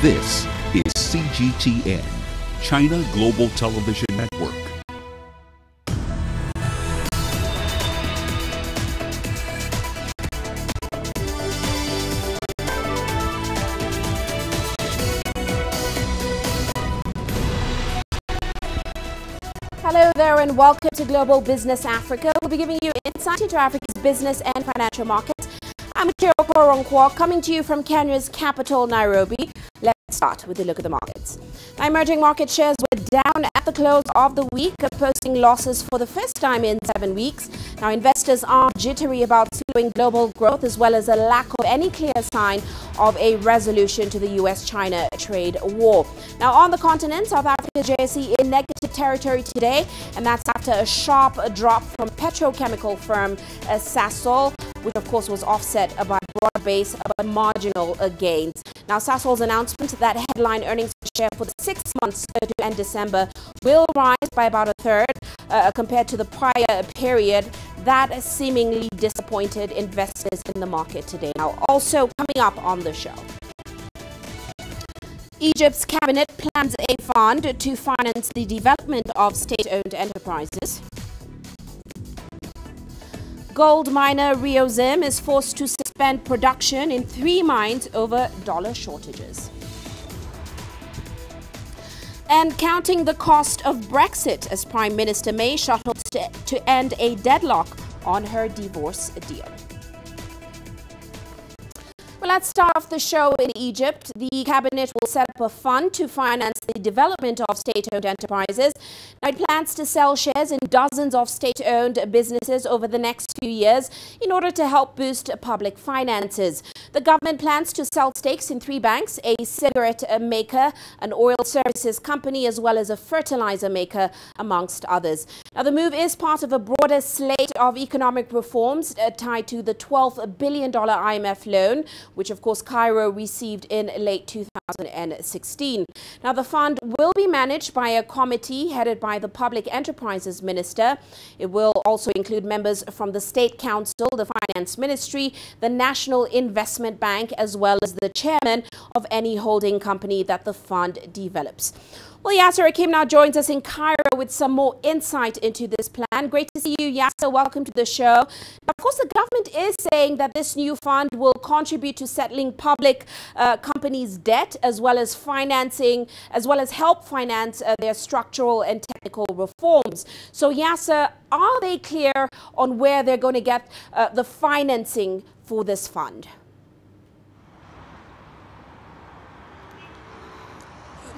This is CGTN, China Global Television Network. Hello there and welcome to Global Business Africa. We'll be giving you insight into Africa's business and financial markets. I'm Uche Okoronkwo, coming to you from Kenya's capital, Nairobi. Let's start with a look at the markets. Now, emerging market shares were down at the close of the week, posting losses for the first time in 7 weeks. Now, investors are jittery about slowing global growth as well as a lack of any clear sign of a resolution to the US-China trade war. Now, on the continent, South Africa's JSE in negative territory today, and that's after a sharp drop from petrochemical firm Sasol, which of course was offset by broad-based but marginal gains. Now, Sasol's announcement that headline earnings per share for the 6 months to end December will rise by about a third compared to the prior period. That seemingly disappointed investors in the market today. Now, also coming up on the show, Egypt's cabinet plans a fund to finance the development of state-owned enterprises. Gold miner Rio Zim is forced to suspend production in 3 mines over dollar shortages. And counting the cost of Brexit as Prime Minister May shuttles to end a deadlock on her divorce deal. Well, let's start off the show in Egypt. The cabinet will set up a fund to finance the development of state-owned enterprises. Now, it plans to sell shares in dozens of state-owned businesses over the next few years in order to help boost public finances. The government plans to sell stakes in 3 banks, a cigarette maker, an oil services company, as well as a fertilizer maker, amongst others. Now, the move is part of a broader slate of economic reforms tied to the $12 billion IMF loan, which of course Cairo received in late 2016. Now, the fund will be managed by a committee headed by the Public Enterprises Minister. It will also include members from the State Council, the Finance Ministry, the National Investment Bank, as well as the chairman of any holding company that the fund develops. Well, Yasser Akim now joins us in Cairo with some more insight into this plan. Great to see you, Yasser. Welcome to the show. Of course, the government is saying that this new fund will contribute to settling public companies' debt, as well as financing, as well as help finance their structural and technical reforms. So, Yasser, are they clear on where they're going to get the financing for this fund?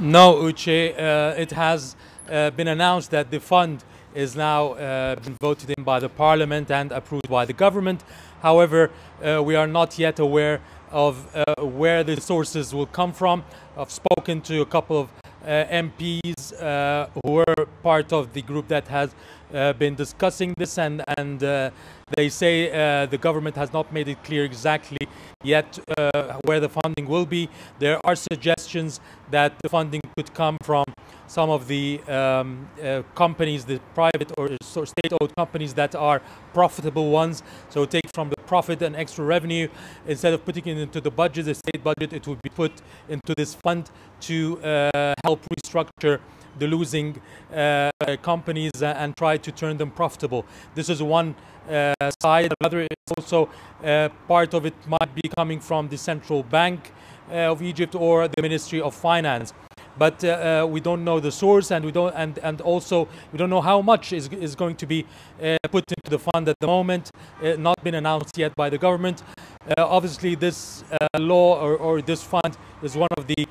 No, Uche. It has been announced that the fund is now been voted in by the parliament and approved by the government. However, we are not yet aware of where the sources will come from. I've spoken to a couple of MPs who were part of the group that has been discussing this, and they say the government has not made it clear exactly yet where the funding will be. There are suggestions that the funding could come from some of the companies, the private or state-owned companies that are profitable ones. So take from the profit and extra revenue. Instead of putting it into the budget, the state budget, it would be put into this fund to help restructure the losing companies and try to turn them profitable. This is one side. Another is also part of it might be coming from the Central Bank of Egypt or the Ministry of Finance. But we don't know the source, and we don't, and also we don't know how much is going to be put into the fund at the moment. Not been announced yet by the government. Obviously, this law or this fund is one of the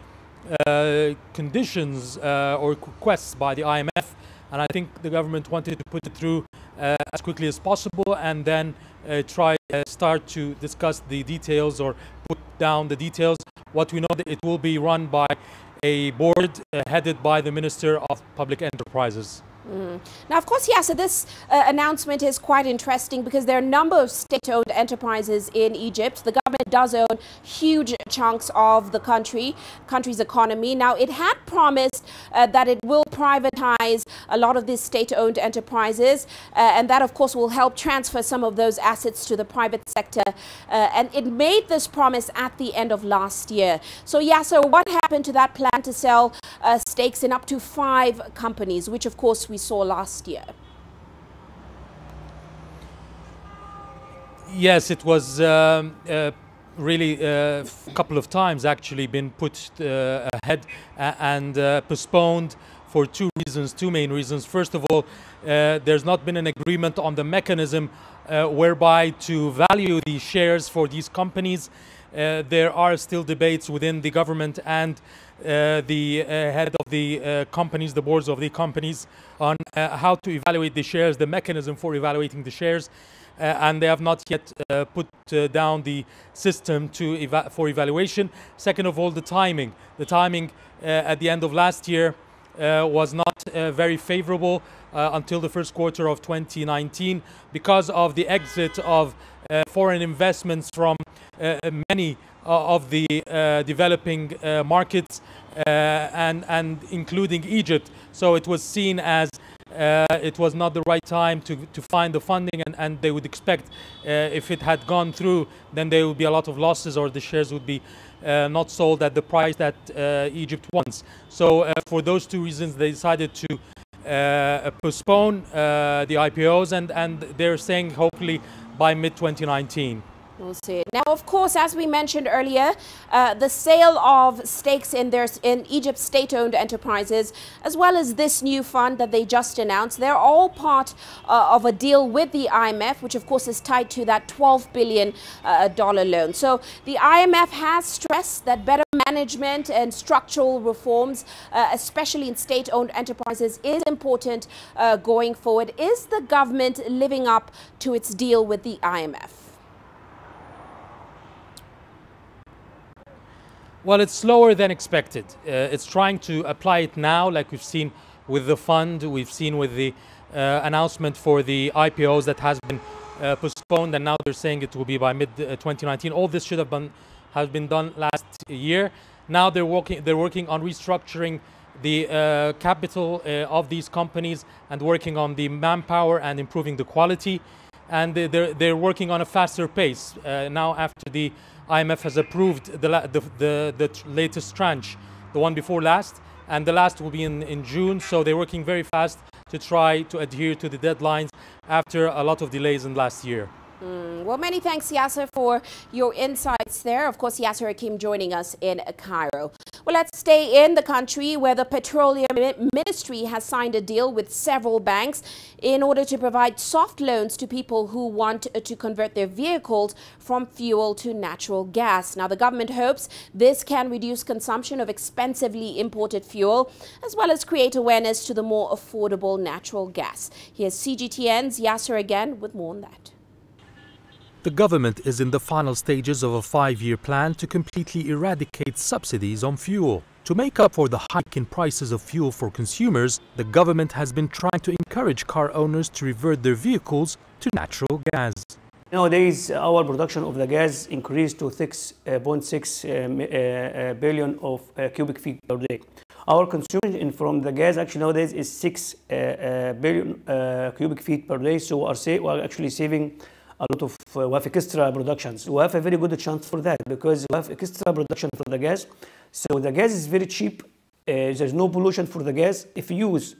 conditions or requests by the IMF, and I think the government wanted to put it through as quickly as possible, and then start to discuss the details or put down the details. What we know that it will be run by a board headed by the Minister of Public Enterprises. Now, of course, yeah, so this announcement is quite interesting because there are a number of state-owned enterprises in Egypt. The government government does own huge chunks of the country's economy. Now, it had promised that it will privatize a lot of these state-owned enterprises, and that, of course, will help transfer some of those assets to the private sector. And it made this promise at the end of last year. So, Yasser, what happened to that plan to sell stakes in up to 5 companies, which, of course, we saw last year? Yes, it was really a couple of times actually been put ahead and postponed for two main reasons. First of all, there's not been an agreement on the mechanism whereby to value the shares for these companies. There are still debates within the government and the head of the companies, the boards of the companies, on how to evaluate the shares, the mechanism for evaluating the shares. And they have not yet put down the system for evaluation. Second of all, the timing. The timing at the end of last year was not very favorable until the first quarter of 2019 because of the exit of foreign investments from many of the developing markets and including Egypt. So it was seen as it was not the right time to find the funding, and they would expect if it had gone through, then there would be a lot of losses, or the shares would be not sold at the price that Egypt wants. So for those two reasons, they decided to postpone the IPOs, and they're saying hopefully by mid-2019. We'll see. Now, of course, as we mentioned earlier, the sale of stakes in Egypt's state-owned enterprises, as well as this new fund that they just announced, they're all part of a deal with the IMF, which, of course, is tied to that $12 billion loan. So the IMF has stressed that better management and structural reforms, especially in state-owned enterprises, is important going forward. Is the government living up to its deal with the IMF? Well, it's slower than expected. It's trying to apply it now, like we've seen with the fund, we've seen with the announcement for the IPOs that has been postponed, and now they're saying it will be by mid-2019. All this should have been done last year. Now they're working on restructuring the capital of these companies and working on the manpower and improving the quality. And they're working on a faster pace now after the IMF has approved the latest tranche, the one before last, and the last will be in June. So they're working very fast to try to adhere to the deadlines after a lot of delays in last year. Well, many thanks, Yasser, for your insights there. Of course, Yasser Hakim joining us in Cairo. Well, let's stay in the country where the Petroleum Ministry has signed a deal with several banks in order to provide soft loans to people who want to convert their vehicles from fuel to natural gas. Now, the government hopes this can reduce consumption of expensively imported fuel, as well as create awareness to the more affordable natural gas. Here's CGTN's Yasser again with more on that. The government is in the final stages of a 5-year plan to completely eradicate subsidies on fuel. To make up for the hike in prices of fuel for consumers, the government has been trying to encourage car owners to revert their vehicles to natural gas. Nowadays, our production of the gas increased to 6.6 billion of cubic feet per day. Our consumption from the gas actually nowadays is 6 billion cubic feet per day. So we are actually saving a lot of we have extra productions. We have a very good chance for that because we have extra production for the gas. So the gas is very cheap. There's no pollution for the gas. If you use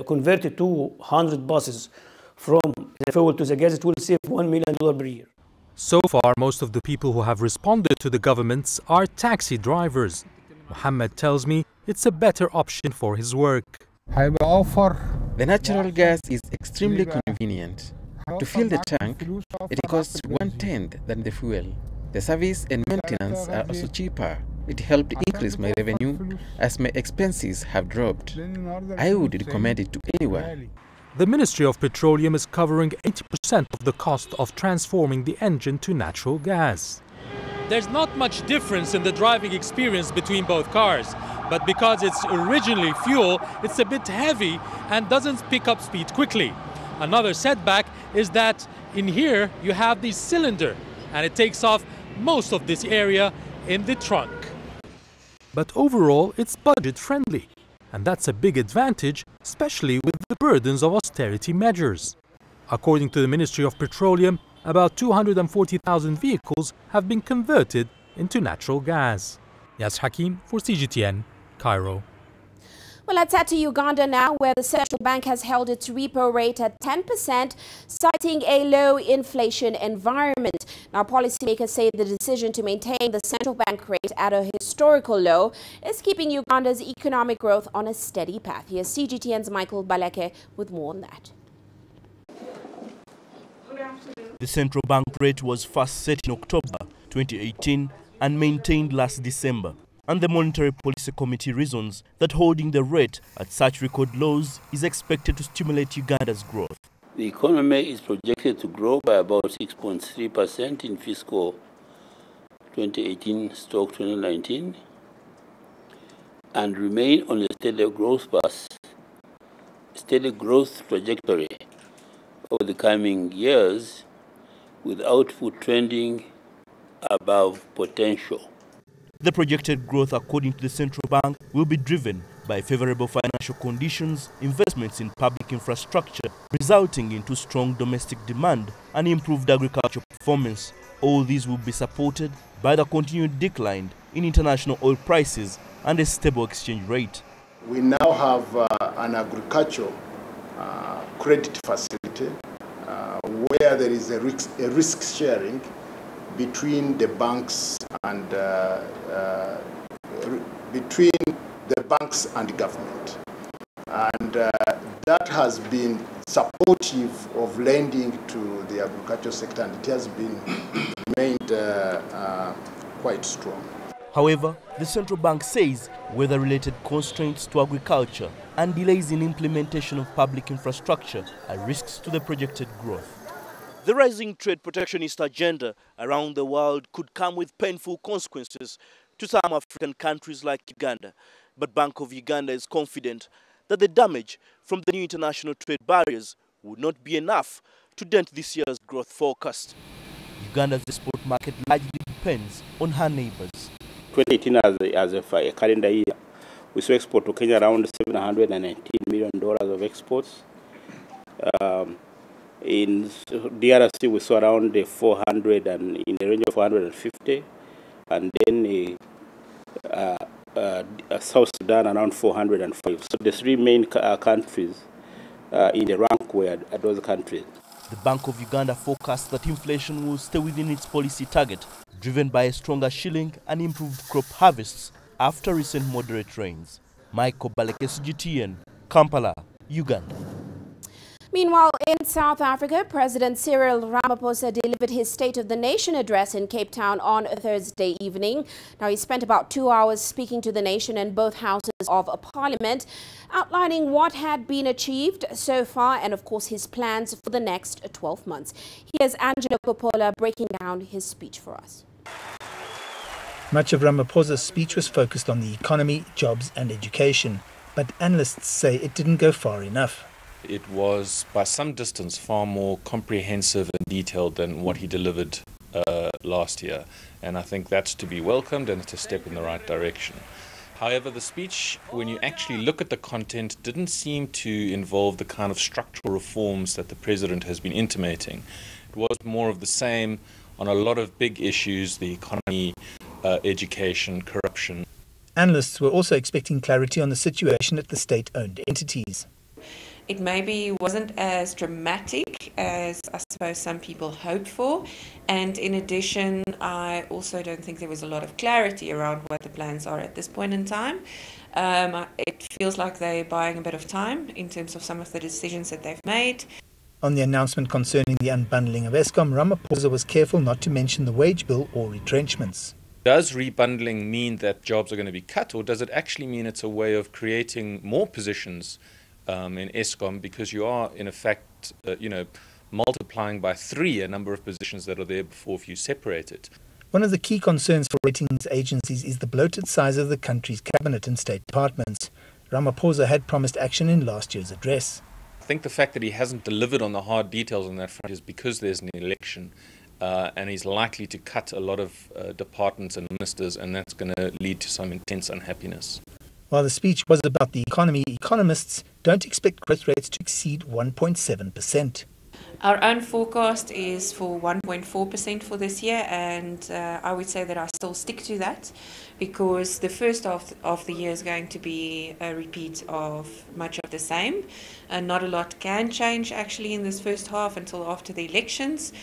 convert it to 100 buses from the fuel to the gas, it will save $1 million per year. So far, most of the people who have responded to the governments are taxi drivers. Mohammed tells me it's a better option for his work. The natural gas is extremely convenient. To fill the tank, it costs 1/10 than the fuel. The service and maintenance are also cheaper. It helped increase my revenue as my expenses have dropped. I would recommend it to anyone. The Ministry of Petroleum is covering 80% of the cost of transforming the engine to natural gas. There's not much difference in the driving experience between both cars, but because it's originally fuel, it's a bit heavy and doesn't pick up speed quickly. Another setback is that in here you have the cylinder and it takes off most of this area in the trunk. But overall, it's budget-friendly. And that's a big advantage, especially with the burdens of austerity measures. According to the Ministry of Petroleum, about 240,000 vehicles have been converted into natural gas. Yas Hakim for CGTN, Cairo. Well, let's head to Uganda now, where the central bank has held its repo rate at 10%, citing a low inflation environment. Now, policymakers say the decision to maintain the central bank rate at a historical low is keeping Uganda's economic growth on a steady path. Here's CGTN's Michael Baleke with more on that. The central bank rate was first set in October 2018 and maintained last December. And the Monetary Policy Committee reasons that holding the rate at such record lows is expected to stimulate Uganda's growth. The economy is projected to grow by about 6.3% in fiscal 2018-2019 and remain on a steady growth path, steady growth trajectory over the coming years, with output trending above potential. The projected growth, according to the central bank, will be driven by favorable financial conditions, investments in public infrastructure, resulting into strong domestic demand and improved agricultural performance. All these will be supported by the continued decline in international oil prices and a stable exchange rate. We now have an agricultural credit facility where there is a risk sharing between the banks and government, and that has been supportive of lending to the agricultural sector, and it has been remained quite strong. However, the central bank says weather-related constraints to agriculture and delays in implementation of public infrastructure are risks to the projected growth. The rising trade protectionist agenda around the world could come with painful consequences to some African countries like Uganda. But Bank of Uganda is confident that the damage from the new international trade barriers would not be enough to dent this year's growth forecast. Uganda's export market largely depends on her neighbors. 2018 as a calendar year, we saw export to Kenya around $719 million of exports. In DRC, we saw around 400 and in the range of 450, and then South Sudan around 405. So the three main countries in the rank were those countries. The Bank of Uganda forecasts that inflation will stay within its policy target, driven by a stronger shilling and improved crop harvests after recent moderate rains. Michael Baleke, CGTN, Kampala, Uganda. Meanwhile, in South Africa, President Cyril Ramaphosa delivered his State of the Nation address in Cape Town on Thursday evening. Now, he spent about 2 hours speaking to the nation in both houses of Parliament, outlining what had been achieved so far and, of course, his plans for the next 12 months. Here's Angelo Coppola breaking down his speech for us. Much of Ramaphosa's speech was focused on the economy, jobs and education, but analysts say it didn't go far enough. It was by some distance far more comprehensive and detailed than what he delivered last year, and I think that's to be welcomed and it's a step in the right direction. However, the speech, when you actually look at the content, didn't seem to involve the kind of structural reforms that the president has been intimating. It was more of the same on a lot of big issues: the economy, education, corruption. Analysts were also expecting clarity on the situation at the state-owned entities. It maybe wasn't as dramatic as I suppose some people hoped for, and in addition, I also don't think there was a lot of clarity around what the plans are at this point in time. It feels like they're buying a bit of time in terms of some of the decisions that they've made. On the announcement concerning the unbundling of Eskom, Ramaphosa was careful not to mention the wage bill or retrenchments. Does rebundling mean that jobs are going to be cut, or does it actually mean it's a way of creating more positions in Eskom, because you are in effect, multiplying by 3 a number of positions that are there before if you separate it. One of the key concerns for ratings agencies is the bloated size of the country's cabinet and state departments. Ramaphosa had promised action in last year's address. I think the fact that he hasn't delivered on the hard details on that front is because there's an election and he's likely to cut a lot of departments and ministers, and that's going to lead to some intense unhappiness. While the speech was about the economy, economists don't expect growth rates to exceed 1.7%. Our own forecast is for 1.4% for this year, and I would say that I still stick to that, because the first half of the year is going to be a repeat of much of the same, and not a lot can change actually in this first half until after the elections.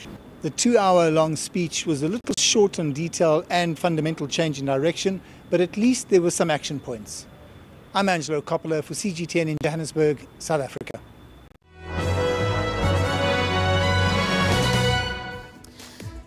The 2-hour-long speech was a little short on detail and fundamental change in direction, but at least there were some action points. I'm Angelo Coppola for CGTN in Johannesburg, South Africa.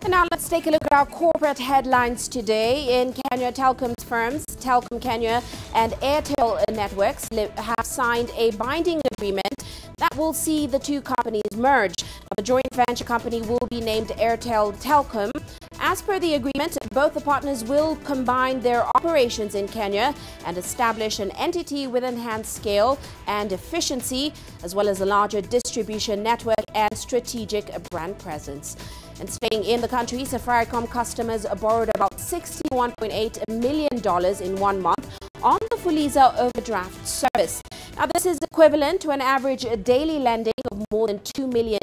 And now let's take a look at our corporate headlines today. In Kenya, Telkom's firms, Telkom Kenya and Airtel Networks have signed a binding agreement that will see the two companies merge. The joint venture company will be named Airtel Telkom. As per the agreement, both the partners will combine their operations in Kenya and establish an entity with enhanced scale and efficiency, as well as a larger distribution network and strategic brand presence. And staying in the country, Safaricom customers borrowed about $61.8 million in 1 month on the Fuliza overdraft service. Now, this is equivalent to an average daily lending of more than $2 million.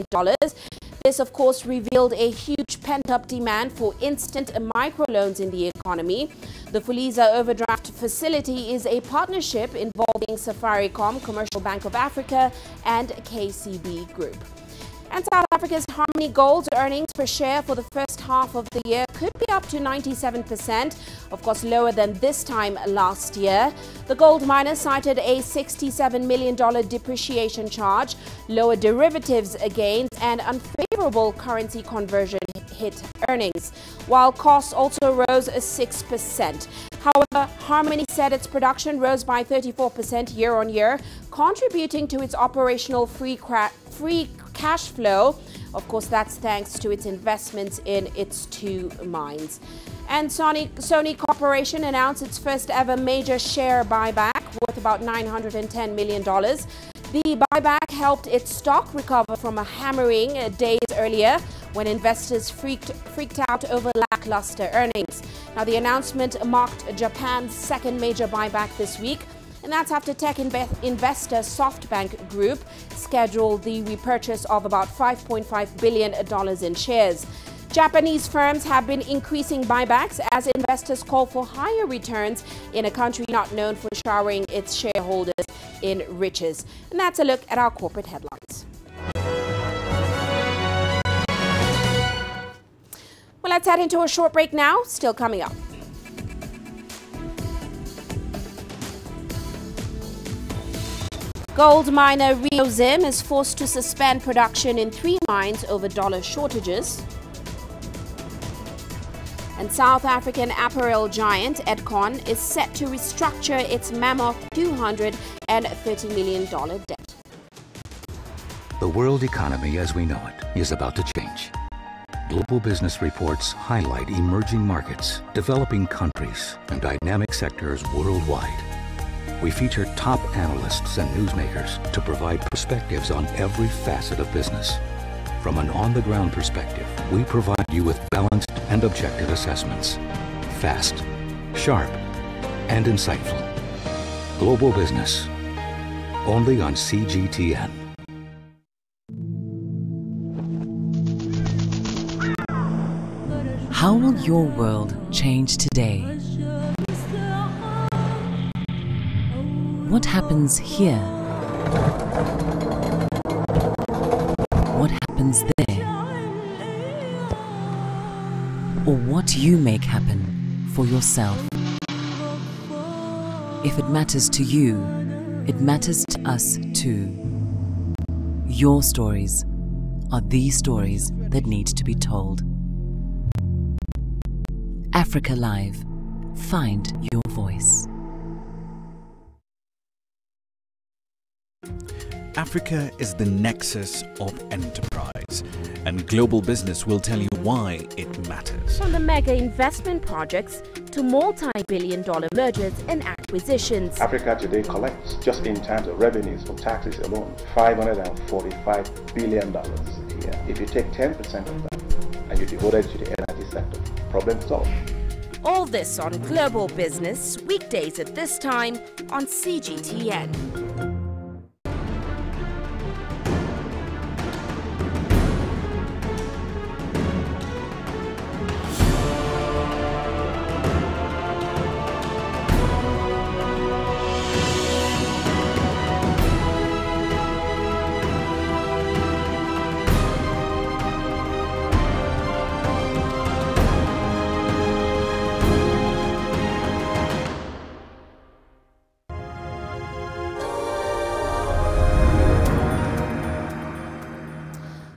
This, of course, revealed a huge pent-up demand for instant microloans in the economy. The Fuliza overdraft facility is a partnership involving Safaricom, Commercial Bank of Africa, and KCB Group. And South Africa's Harmony Gold's earnings per share for the first half of the year could be up to 97%, of course lower than this time last year. The gold miner cited a $67 million depreciation charge, lower derivatives gains and unfavorable currency conversion hit earnings, while costs also rose 6%. However, Harmony said its production rose by 34% year on year, contributing to its operational free cash flow. Of course, that's thanks to its investments in its two mines. And Sony Corporation announced its first ever major share buyback worth about $910 million. The buyback helped its stock recover from a hammering days earlier when investors freaked out over lackluster earnings. Now, the announcement marked Japan's second major buyback this week, and that's after tech investor SoftBank Group scheduled the repurchase of about $5.5 billion in shares. Japanese firms have been increasing buybacks as investors call for higher returns in a country not known for showering its shareholders in riches. And that's a look at our corporate headlines. Well, let's head into a short break now. Still coming up. Gold miner Rio Zim is forced to suspend production in 3 mines over dollar shortages. And South African apparel giant Edcon is set to restructure its mammoth $230 million debt. The world economy as we know it is about to change. Global business reports highlight emerging markets, developing countries, and dynamic sectors worldwide. We feature top analysts and newsmakers to provide perspectives on every facet of business. From an on-the-ground perspective, we provide you with balanced and objective assessments. Fast, sharp, and insightful. Global Business. Only on CGTN. How will your world change today? What happens here? What happens there? Or what you make happen for yourself? If it matters to you, it matters to us too. Your stories are the stories that need to be told. Africa Live. Find your voice. Africa is the nexus of enterprise, and Global Business will tell you why it matters. From the mega investment projects to multi-billion-dollar mergers and acquisitions. Africa today collects, just in terms of revenues from taxes alone, $545 billion a year. If you take 10% of that and you devoted to the energy sector. Problem solved. All this on Global Business, weekdays at this time on CGTN.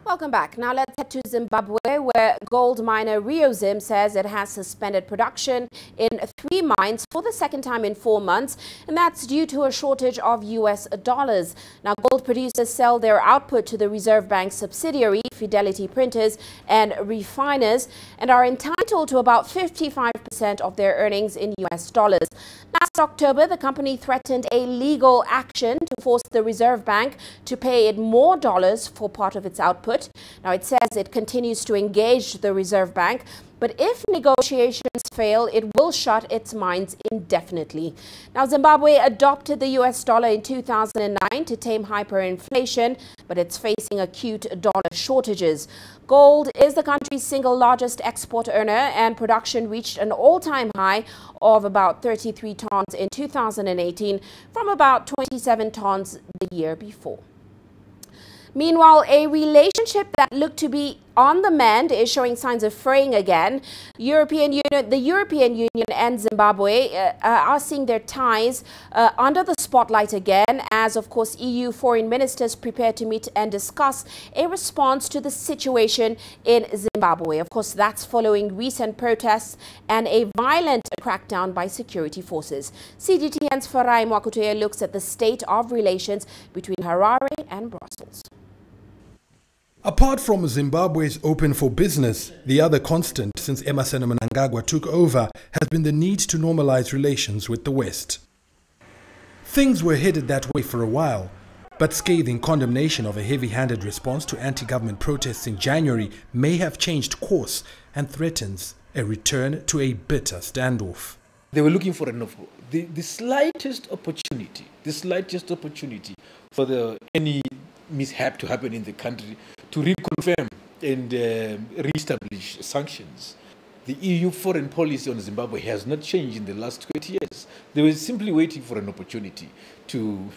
Welcome back. Now let's head to Zimbabwe, where gold miner Rio Zim says it has suspended production in 3 mines for the second time in 4 months, and that's due to a shortage of US dollars. Now, gold producers sell their output to the Reserve Bank subsidiary, Fidelity Printers and Refiners, and are entitled to about 55% of their earnings in US dollars. Last October, the company threatened a legal action to force the Reserve Bank to pay it more dollars for part of its output. Now, it says it continues to engage the Reserve Bank, but if negotiations fail, it will shut its mines indefinitely. Now, Zimbabwe adopted the US dollar in 2009 to tame hyperinflation, but it's facing acute dollar shortages. Gold is the country's single largest export earner, and production reached an all-time high of about 33 tons in 2018 from about 27 tons the year before. Meanwhile, a relationship that looked to be on the mend is showing signs of fraying again. The European Union and Zimbabwe are seeing their ties under the spotlight again, as of course EU foreign ministers prepare to meet and discuss a response to the situation in Zimbabwe. Of course, that's following recent protests and a violent crackdown by security forces. CGTN's Farai Mwakutuya looks at the state of relations between Harare and Brussels. Apart from Zimbabwe's open for business, the other constant since Emmerson Mnangagwa took over has been the need to normalize relations with the West. Things were headed that way for a while, but scathing condemnation of a heavy-handed response to anti-government protests in January may have changed course and threatens a return to a bitter standoff. They were looking for the slightest opportunity for any mishap to happen in the country to reconfirm and re-establish sanctions. The EU foreign policy on Zimbabwe has not changed in the last 20 years. They were simply waiting for an opportunity to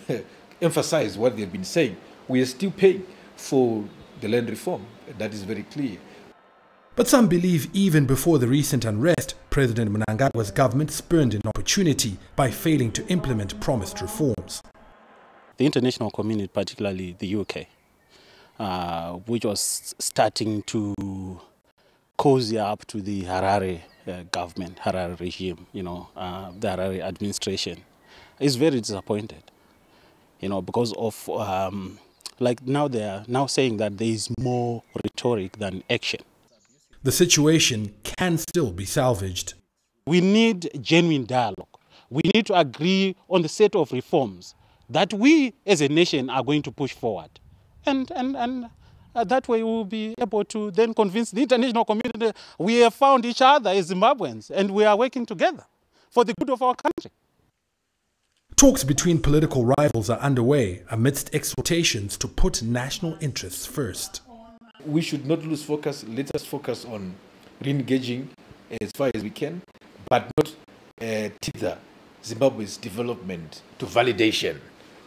emphasize what they've been saying. We are still paying for the land reform. That is very clear. But some believe even before the recent unrest, President Mnangagwa's government spurned an opportunity by failing to implement promised reforms. The international community, particularly the UK, which was starting to cozy up to the Harare government, Harare regime, the Harare administration, is very disappointed, because of, now they are now saying that there is more rhetoric than action. The situation can still be salvaged. We need genuine dialogue. We need to agree on the set of reforms that we as a nation are going to push forward. And that way we will be able to then convince the international community we have found each other as Zimbabweans and we are working together for the good of our country. Talks between political rivals are underway amidst exhortations to put national interests first. We should not lose focus. Let us focus on re-engaging as far as we can, but not tether Zimbabwe's development to validation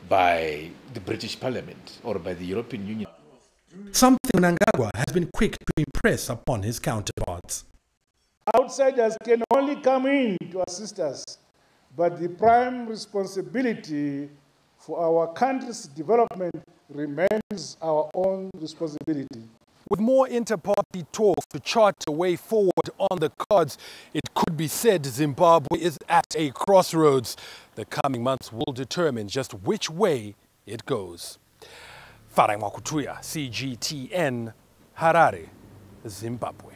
by the British Parliament or by the European Union. Something Mnangagwa has been quick to impress upon his counterparts. Outsiders can only come in to assist us, but the prime responsibility for our country's development remains our own responsibility. With more inter-party talks to chart a way forward on the cards, it could be said Zimbabwe is at a crossroads. The coming months will determine just which way it goes. Farai Mwakutuya, CGTN, Harare, Zimbabwe.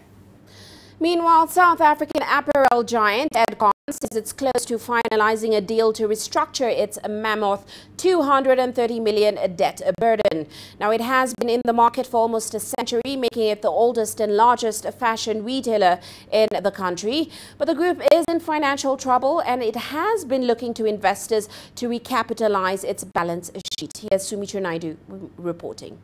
Meanwhile, South African apparel giant Edcon says it's close to finalizing a deal to restructure its mammoth 230 million debt burden. Now, it has been in the market for almost a century, making it the oldest and largest fashion retailer in the country. But the group is in financial trouble and it has been looking to investors to recapitalize its balance sheet. Here's Sumitra Naidu reporting.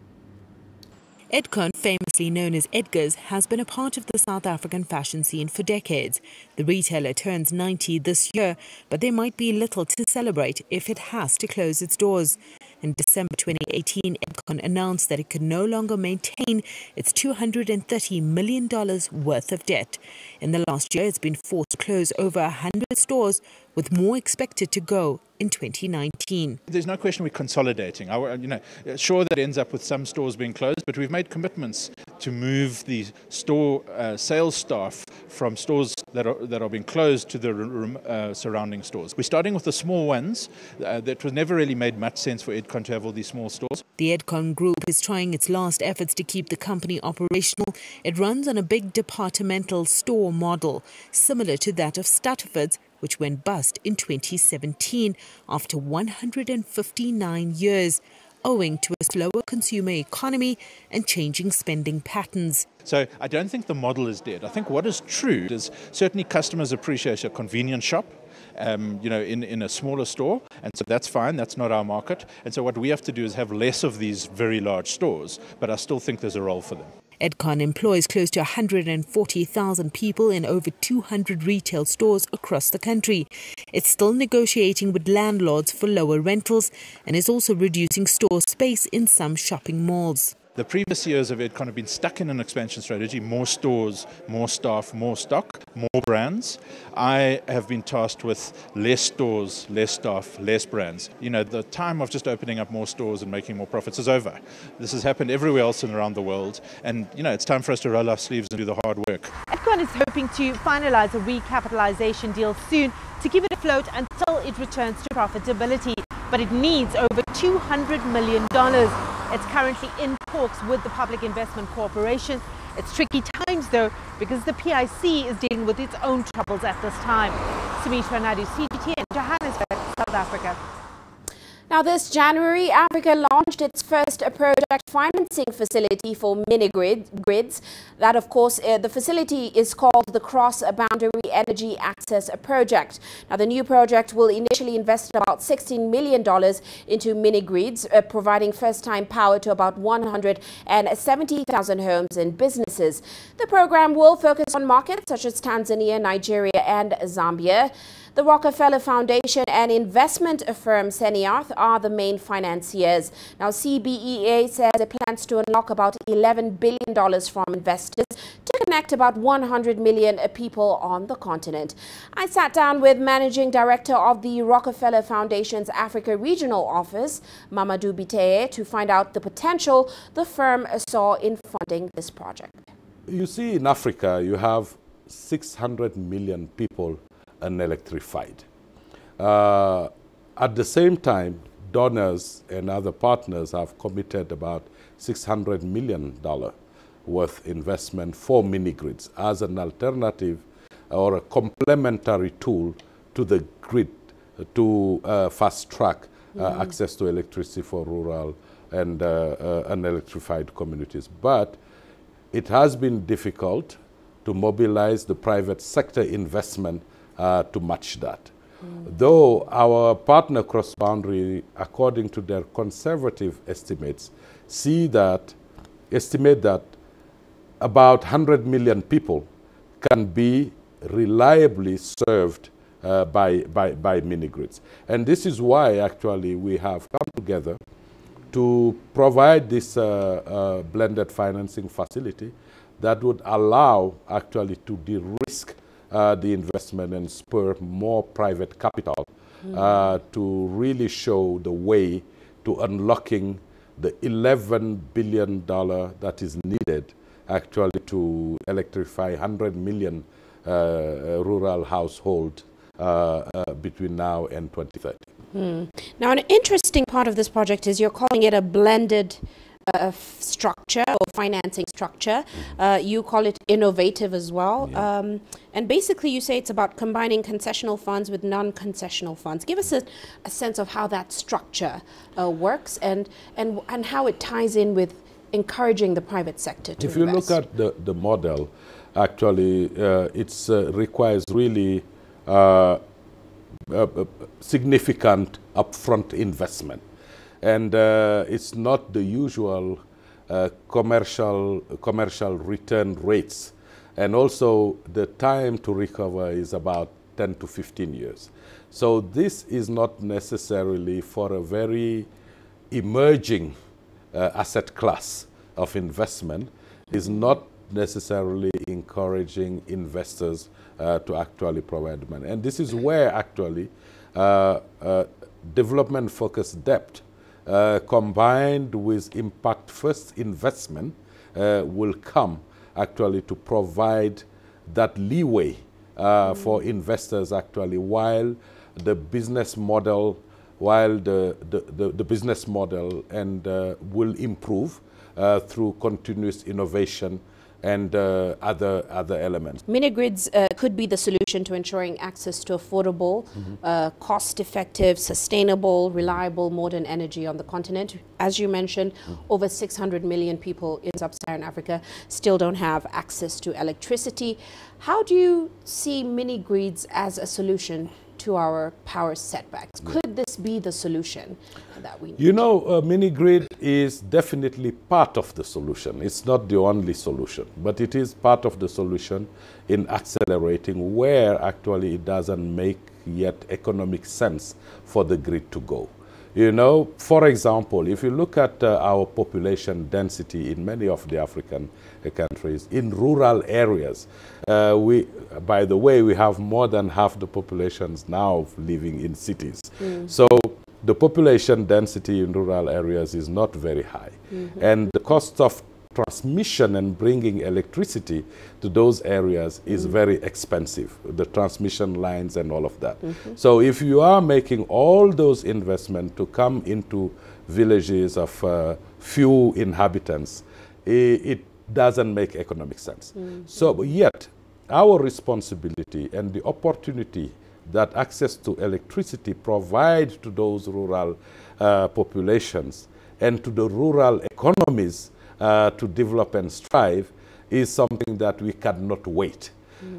Edcon, famously known as Edgar's, has been a part of the South African fashion scene for decades. The retailer turns 90 this year, but there might be little to celebrate if it has to close its doors. In December 2018, Edcon announced that it could no longer maintain its $230 million worth of debt. In the last year, it's been forced to close over 100 stores, with more expected to go in 2019. There's no question we're consolidating. Sure, that ends up with some stores being closed, but we've made commitments to move the store sales staff from stores that are being closed to the surrounding stores. We're starting with the small ones. That was never really made much sense for Edcon to have all these small stores. The Edcon Group is trying its last efforts to keep the company operational. It runs on a big departmental store model, similar to that of Stutterford's, which went bust in 2017 after 159 years, owing to a slower consumer economy and changing spending patterns. So I don't think the model is dead. I think what is true is certainly customers appreciate a convenience shop, in a smaller store, and so that's fine, that's not our market. And so what we have to do is have less of these very large stores, but I still think there's a role for them. Edcon employs close to 140,000 people in over 200 retail stores across the country. It's still negotiating with landlords for lower rentals and is also reducing store space in some shopping malls. The previous years of Edcon have been stuck in an expansion strategy: more stores, more staff, more stock, more brands. I have been tasked with less stores, less staff, less brands. The time of just opening up more stores and making more profits is over. This has happened everywhere else and around the world, and it's time for us to roll our sleeves and do the hard work. Edcon is hoping to finalize a recapitalization deal soon to keep it afloat until it returns to profitability, but it needs over $200 million. It's currently in talks with the Public Investment Corporation. It's tricky times though, because the PIC is dealing with its own troubles at this time. Sumitra Naidu, CGTN, Johannesburg, South Africa. Now, this January, Africa launched its first project financing facility for mini-grids. That, of course, the facility is called the Cross-Boundary Energy Access Project. Now, the new project will initially invest about $16 million into mini-grids, providing first-time power to about 170,000 homes and businesses. The program will focus on markets such as Tanzania, Nigeria, and Zambia. The Rockefeller Foundation and investment firm Seniath are the main financiers. Now, CBEA says it plans to unlock about $11 billion from investors to connect about 100 million people on the continent. I sat down with Managing Director of the Rockefeller Foundation's Africa Regional Office, Mamadou Biteye, to find out the potential the firm saw in funding this project. You see, in Africa, you have 600 million people unelectrified. At the same time, donors and other partners have committed about $600 million worth investment for mini-grids as an alternative or a complementary tool to the grid to fast-track access to electricity for rural and unelectrified communities. But it has been difficult to mobilize the private sector investment to match that. Though our partner Cross Boundary, according to their conservative estimates, estimate that about 100 million people can be reliably served by mini-grids. And this is why actually we have come together to provide this blended financing facility that would allow actually to de-risk the investment and spur more private capital to really show the way to unlocking the $11 billion that is needed actually to electrify 100 million rural households between now and 2030. Now, an interesting part of this project is you're calling it a blended structure or financing structure. You call it innovative as well. Yeah. And basically you say it's about combining concessional funds with non-concessional funds. Give us a sense of how that structure works and how it ties in with encouraging the private sector to invest. If you look at the model, actually it requires really significant upfront investment. And it's not the usual commercial return rates. And also the time to recover is about 10 to 15 years. So this is not necessarily for a very emerging asset class of investment, is not necessarily encouraging investors to actually provide money. And this is where actually development-focused debt combined with impact-first investment will come actually to provide that leeway for investors actually while the business model will improve through continuous innovation and other elements. Mini-grids could be the solution to ensuring access to affordable, cost-effective, sustainable, reliable, modern energy on the continent. As you mentioned, over 600 million people in sub-Saharan Africa still don't have access to electricity. How do you see mini-grids as a solution to our power setbacks? Could this be the solution that we need? You know, mini-grid is definitely part of the solution. It's not the only solution, but it is part of the solution in accelerating where actually it doesn't make yet economic sense for the grid to go. You know, for example, if you look at our population density in many of the African countries, in rural areas, by the way, we have more than half the populations now living in cities. So the population density in rural areas is not very high. And the cost of transmission and bringing electricity to those areas is very expensive, the transmission lines and all of that. So if you are making all those investments to come into villages of few inhabitants, it doesn't make economic sense. So yet our responsibility and the opportunity that access to electricity provides to those rural populations and to the rural economies to develop and strive is something that we cannot wait.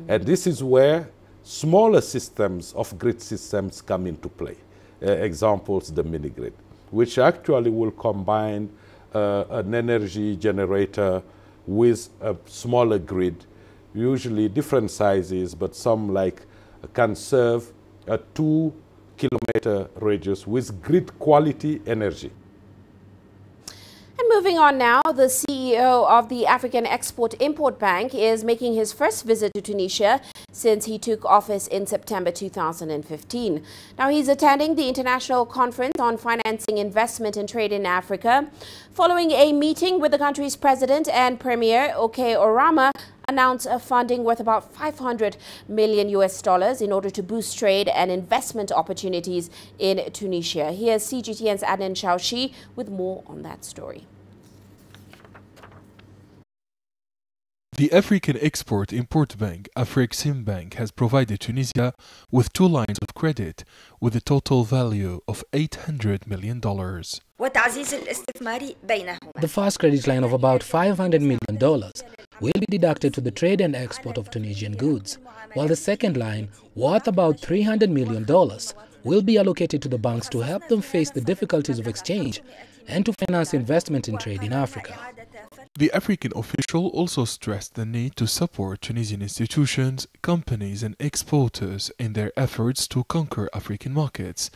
And this is where smaller systems of grid systems come into play. Examples, the mini-grid, which actually will combine an energy generator with a smaller grid, usually different sizes, but some like can serve a 2-kilometer radius with grid quality energy. And moving on now, the CEO of the African Export-Import Bank is making his first visit to Tunisia since he took office in September 2015. Now he's attending the International Conference on Financing Investment and Trade in Africa. Following a meeting with the country's president and premier, Uche Okoronkwo announced a funding worth about $500 million in order to boost trade and investment opportunities in Tunisia. Here's CGTN's Adnan Shaushi with more on that story. The African Export-Import Bank, Afreximbank, has provided Tunisia with 2 lines of credit with a total value of $800 million. The first credit line of about $500 million will be deducted to the trade and export of Tunisian goods, while the second line, worth about $300 million, will be allocated to the banks to help them face the difficulties of exchange and to finance investment in trade in Africa. The African official also stressed the need to support Tunisian institutions, companies and exporters in their efforts to conquer African markets,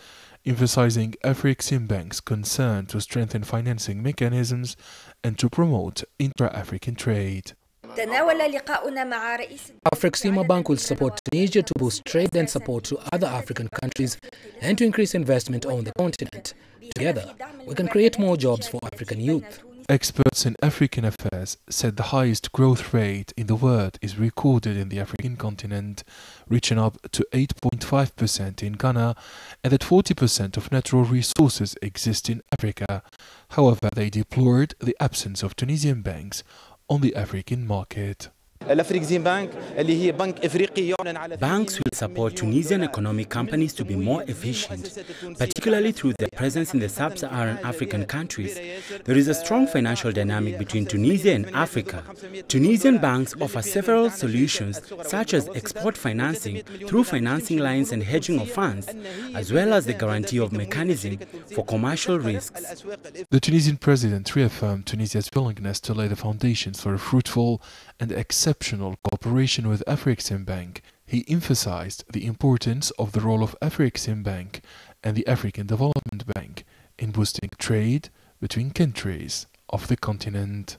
emphasizing Afreximbank's concern to strengthen financing mechanisms and to promote intra-African trade. Afreximbank will support Tunisia to boost trade and support to other African countries and to increase investment on the continent. Together, we can create more jobs for African youth. Experts in African affairs said the highest growth rate in the world is recorded in the African continent, reaching up to 8.5% in Ghana, and that 40% of natural resources exist in Africa. However, they deplored the absence of Tunisian banks on the African market. Banks will support Tunisian economic companies to be more efficient, particularly through their presence in the sub-Saharan African countries. There is a strong financial dynamic between Tunisia and Africa. Tunisian banks offer several solutions, such as export financing through financing lines and hedging of funds, as well as the guarantee of mechanism for commercial risks. The Tunisian president reaffirmed Tunisia's willingness to lay the foundations for a fruitful and exceptional cooperation with Afreximbank. He emphasized the importance of the role of Afreximbank and the African Development Bank in boosting trade between countries of the continent.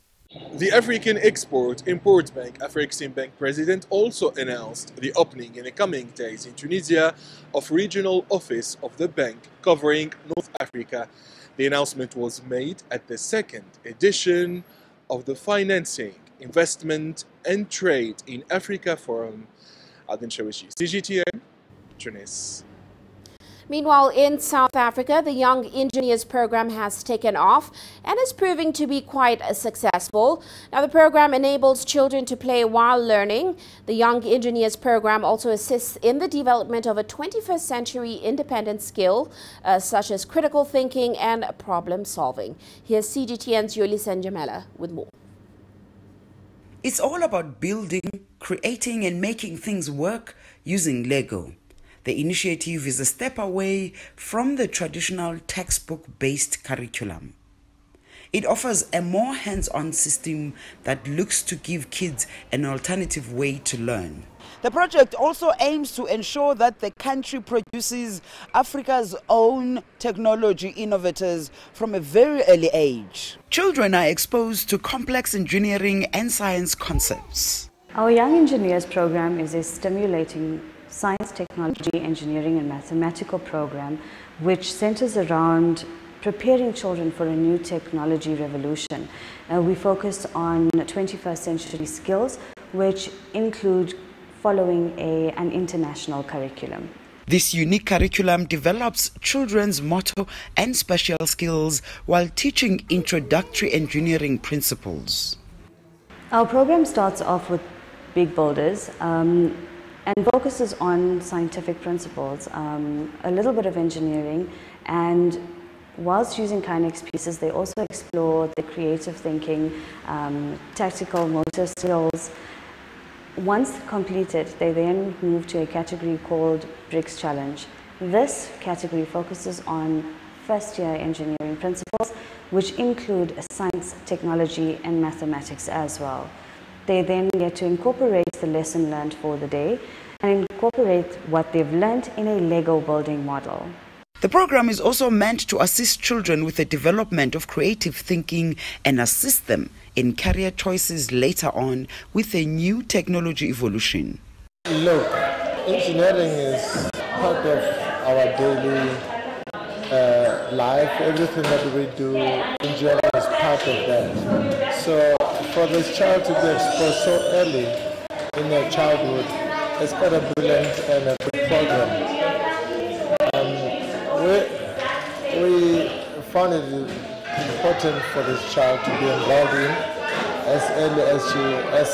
The African Export-Import Bank Afreximbank president also announced the opening in the coming days in Tunisia of regional office of the bank covering North Africa. The announcement was made at the second edition of the Financing, Investment and Trade in Africa Forum. Adin Shawishi, CGTN, Tunis. Meanwhile, in South Africa, the Young Engineers program has taken off and is proving to be quite successful. Now, the program enables children to play while learning. The Young Engineers program also assists in the development of a 21st century independent skill, such as critical thinking and problem solving. Here's CGTN's Yolisa Njamela with more. It's all about building, creating and making things work using Lego. The initiative is a step away from the traditional textbook-based curriculum. It offers a more hands-on system that looks to give kids an alternative way to learn. The project also aims to ensure that the country produces Africa's own technology innovators from a very early age. Children are exposed to complex engineering and science concepts. Our Young Engineers program is a stimulating science, technology, engineering and mathematical program which centers around preparing children for a new technology revolution. We focus on 21st century skills which include following an international curriculum. This unique curriculum develops children's motor and special skills while teaching introductory engineering principles. Our program starts off with big builders and focuses on scientific principles, a little bit of engineering, and whilst using Kinex pieces, they also explore the creative thinking, tactical motor skills. Once completed, they then move to a category called BRICS Challenge. This category focuses on first-year engineering principles, which include science, technology, and mathematics as well. They then get to incorporate the lesson learned for the day and incorporate what they've learned in a Lego building model. The program is also meant to assist children with the development of creative thinking and assist them in career choices later on with a new technology evolution. Look, engineering is part of our daily life. Everything that we do, engineering is part of that. So for this child to be exposed so early in their childhood, it's quite a brilliant and a good program. We found it important for this child to be enrolled in as early as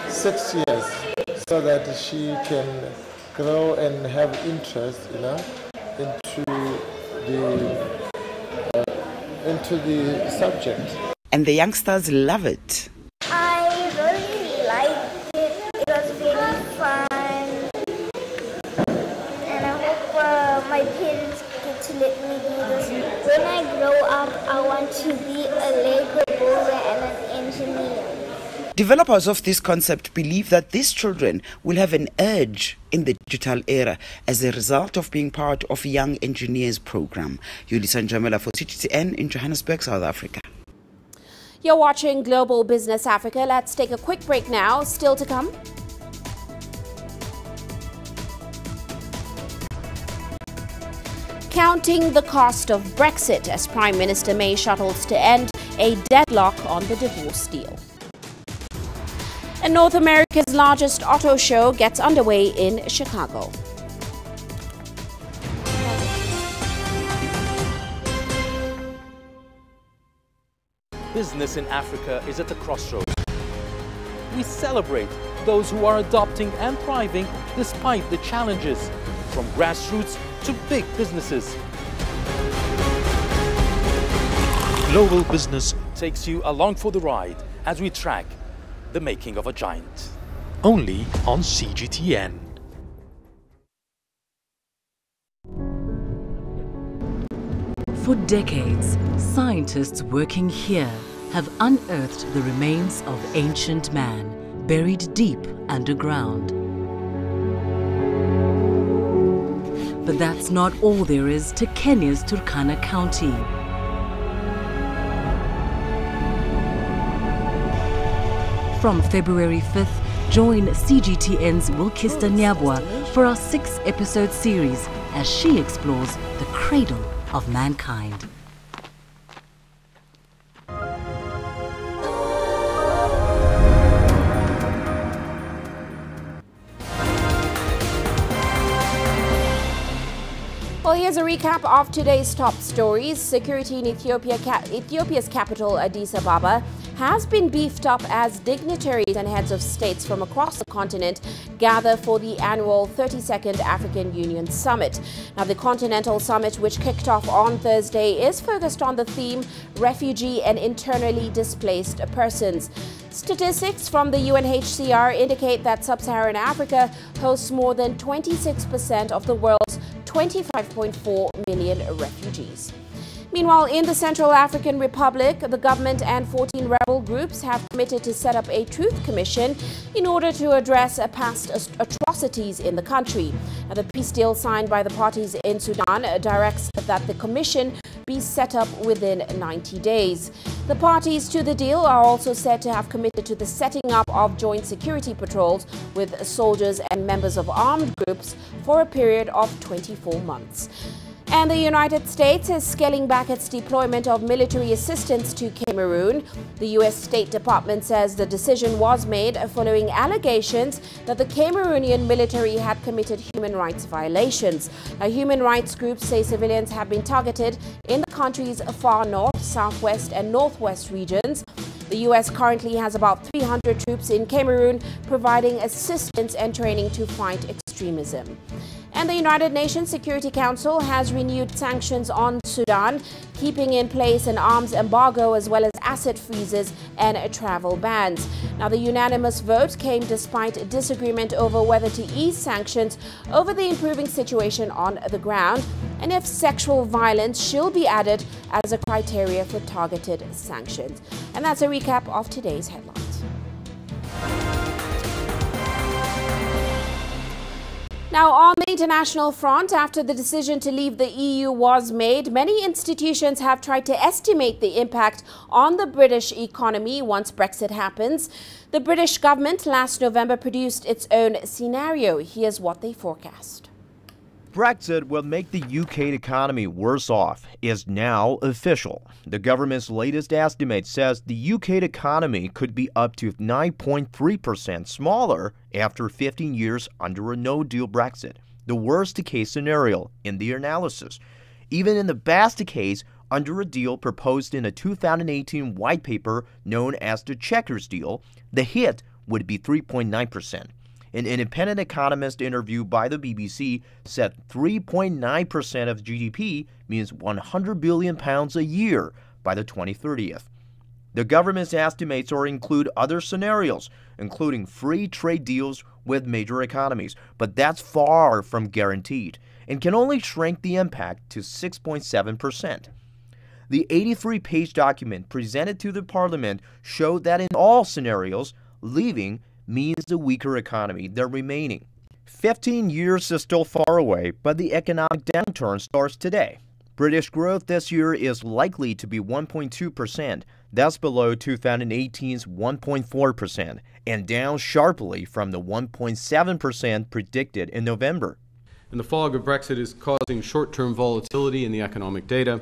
6 years, so that she can grow and have interest, into the subject. And the youngsters love it. I really liked it. It was very fun. And I hope my parents get to let me do this. When I grow up, I want to be a Lego builder and an engineer. Developers of this concept believe that these children will have an edge in the digital era as a result of being part of Young Engineers program. Yolisa Njamela for CGTN in Johannesburg, South Africa. You're watching Global Business Africa. Let's take a quick break now. Still to come. Counting the cost of Brexit as Prime Minister May shuttles to end a deadlock on the divorce deal. And North America's largest auto show gets underway in Chicago. Business in Africa is at the crossroads. We celebrate those who are adopting and thriving despite the challenges, from grassroots to big businesses. Global Business takes you along for the ride as we track the making of a giant. Only on CGTN. For decades, scientists working here have unearthed the remains of ancient man buried deep underground. But that's not all there is to Kenya's Turkana County. From February 5th, join CGTN's Wilkista Nyabwa for our 6-episode series as she explores the cradle of mankind. Well, here's a recap of today's top stories. Security in Ethiopia's capital, Addis Ababa, has been beefed up as dignitaries and heads of states from across the continent gather for the annual 32nd African Union Summit. Now, the Continental Summit, which kicked off on Thursday, is focused on the theme refugee and internally displaced persons. Statistics from the UNHCR indicate that sub-Saharan Africa hosts more than 26% of the world's 25.4 million refugees. Meanwhile, in the Central African Republic, the government and 14 rebel groups have committed to set up a truth commission in order to address past atrocities in the country. Now, the peace deal signed by the parties in Sudan directs that the commission be set up within 90 days. The parties to the deal are also said to have committed to the setting up of joint security patrols with soldiers and members of armed groups for a period of 24 months. And the United States is scaling back its deployment of military assistance to Cameroon. The U.S. State Department says the decision was made following allegations that the Cameroonian military had committed human rights violations. Now, human rights groups say civilians have been targeted in the country's far north, southwest and northwest regions. The U.S. currently has about 300 troops in Cameroon providing assistance and training to fight extremism. And the United Nations Security Council has renewed sanctions on Sudan, keeping in place an arms embargo as well as asset freezes and travel bans. Now, the unanimous vote came despite disagreement over whether to ease sanctions over the improving situation on the ground and if sexual violence should be added as a criteria for targeted sanctions. And that's a recap of today's headlines. Now, on the international front, after the decision to leave the EU was made, many institutions have tried to estimate the impact on the British economy once Brexit happens. The British government last November produced its own scenario. Here's what they forecast. Brexit will make the UK economy worse off is now official. The government's latest estimate says the UK economy could be up to 9.3% smaller after 15 years under a no-deal Brexit, the worst-case scenario in the analysis. Even in the best case, under a deal proposed in a 2018 white paper known as the Checkers deal, the hit would be 3.9%. An independent economist interviewed by the BBC said 3.9% of GDP means £100 billion a year by the 2030th. The government's estimates include other scenarios, including free trade deals with major economies, but that's far from guaranteed and can only shrink the impact to 6.7%. The 83-page document presented to the Parliament showed that in all scenarios, leaving means a weaker economy than remaining. 15 years is still far away, but the economic downturn starts today. British growth this year is likely to be 1.2%. That's below 2018's 1.4% and down sharply from the 1.7% predicted in November. And the fog of Brexit is causing short-term volatility in the economic data,